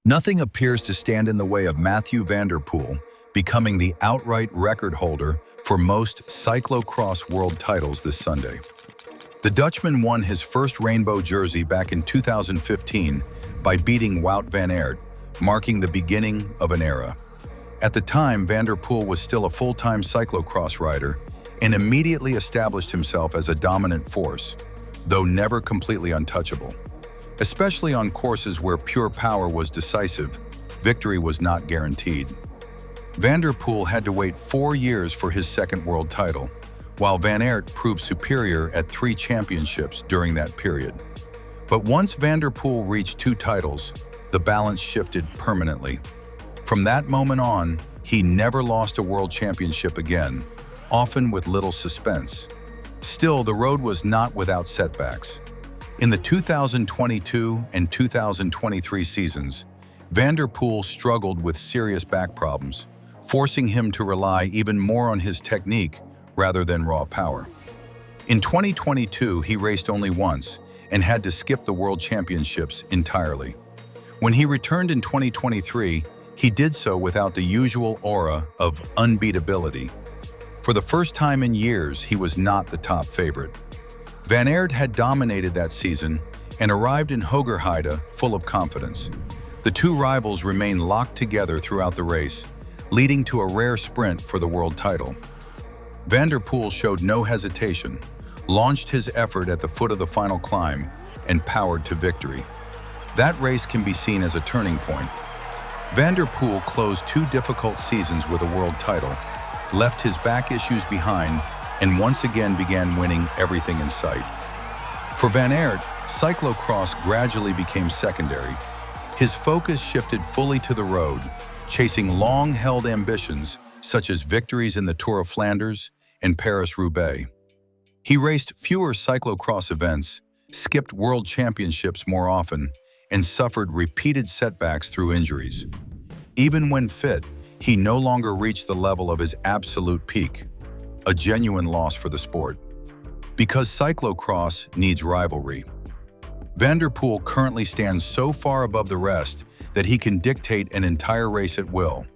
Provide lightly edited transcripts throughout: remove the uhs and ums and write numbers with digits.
Nothing appears to stand in the way of Mathieu van der Poel becoming the outright record holder for most cyclo-cross world titles this Sunday. The Dutchman won his first rainbow jersey back in 2015 by beating Wout van Aert, marking the beginning of an era. At the time, van der Poel was still a full-time cyclo-cross rider and immediately established himself as a dominant force, though never completely untouchable. Especially on courses where pure power was decisive, victory was not guaranteed. Van der Poel had to wait 4 years for his second world title, while Van Aert proved superior at 3 championships during that period. But once Van der Poel reached 2 titles, the balance shifted permanently. From that moment on, he never lost a world championship again, often with little suspense. Still, the road was not without setbacks. In the 2022 and 2023 seasons, van der Poel struggled with serious back problems, forcing him to rely even more on his technique rather than raw power. In 2022, he raced only once and had to skip the World Championships entirely. When he returned in 2023, he did so without the usual aura of unbeatability. For the first time in years, he was not the top favorite. Van Aert had dominated that season and arrived in Hoogerheide full of confidence. The two rivals remained locked together throughout the race, leading to a rare sprint for the world title. Van der Poel showed no hesitation, launched his effort at the foot of the final climb, and powered to victory. That race can be seen as a turning point. Van der Poel closed 2 difficult seasons with a world title, left his back issues behind, and once again began winning everything in sight. For Van Aert, cyclocross gradually became secondary. His focus shifted fully to the road, chasing long-held ambitions such as victories in the Tour of Flanders and Paris-Roubaix. He raced fewer cyclocross events, skipped world championships more often, and suffered repeated setbacks through injuries. Even when fit, he no longer reached the level of his absolute peak, a genuine loss for the sport. Because cyclocross needs rivalry. Van der Poel currently stands so far above the rest that he can dictate an entire race at will,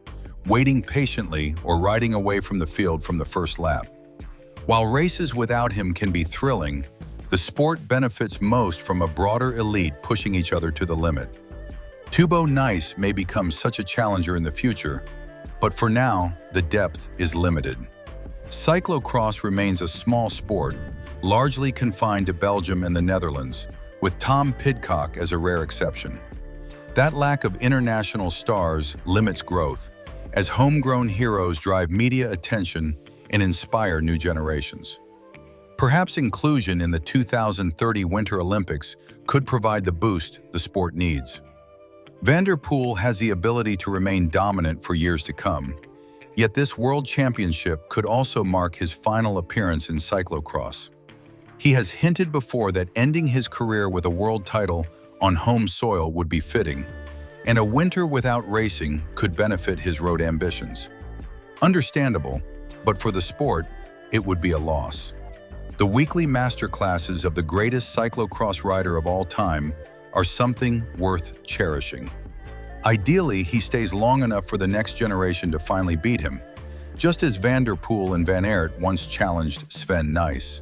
waiting patiently or riding away from the field from the first lap. While races without him can be thrilling, the sport benefits most from a broader elite pushing each other to the limit. Thibaut Nice may become such a challenger in the future, but for now, the depth is limited. Cyclocross remains a small sport, largely confined to Belgium and the Netherlands, with Tom Pidcock as a rare exception. That lack of international stars limits growth, as homegrown heroes drive media attention and inspire new generations. Perhaps inclusion in the 2030 Winter Olympics could provide the boost the sport needs. Van der Poel has the ability to remain dominant for years to come, yet this World Championship could also mark his final appearance in cyclocross. He has hinted before that ending his career with a world title on home soil would be fitting, and a winter without racing could benefit his road ambitions. Understandable, but for the sport, it would be a loss. The weekly masterclasses of the greatest cyclocross rider of all time are something worth cherishing. Ideally, he stays long enough for the next generation to finally beat him, just as Van der Poel and Van Aert once challenged Sven Nys.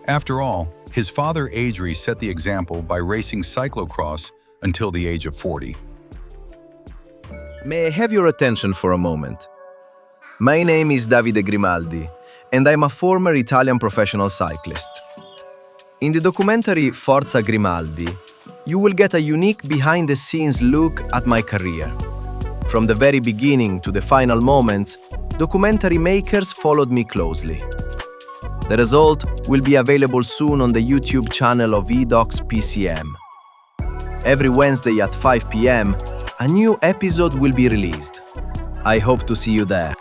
After all, his father Adrie set the example by racing cyclocross until the age of 40. May I have your attention for a moment? My name is Davide Grimaldi, and I'm a former Italian professional cyclist. In the documentary Forza Grimaldi, you will get a unique behind-the-scenes look at my career. From the very beginning to the final moments, documentary makers followed me closely. The result will be available soon on the YouTube channel of eDocs PCM. Every Wednesday at 5 p.m., a new episode will be released. I hope to see you there.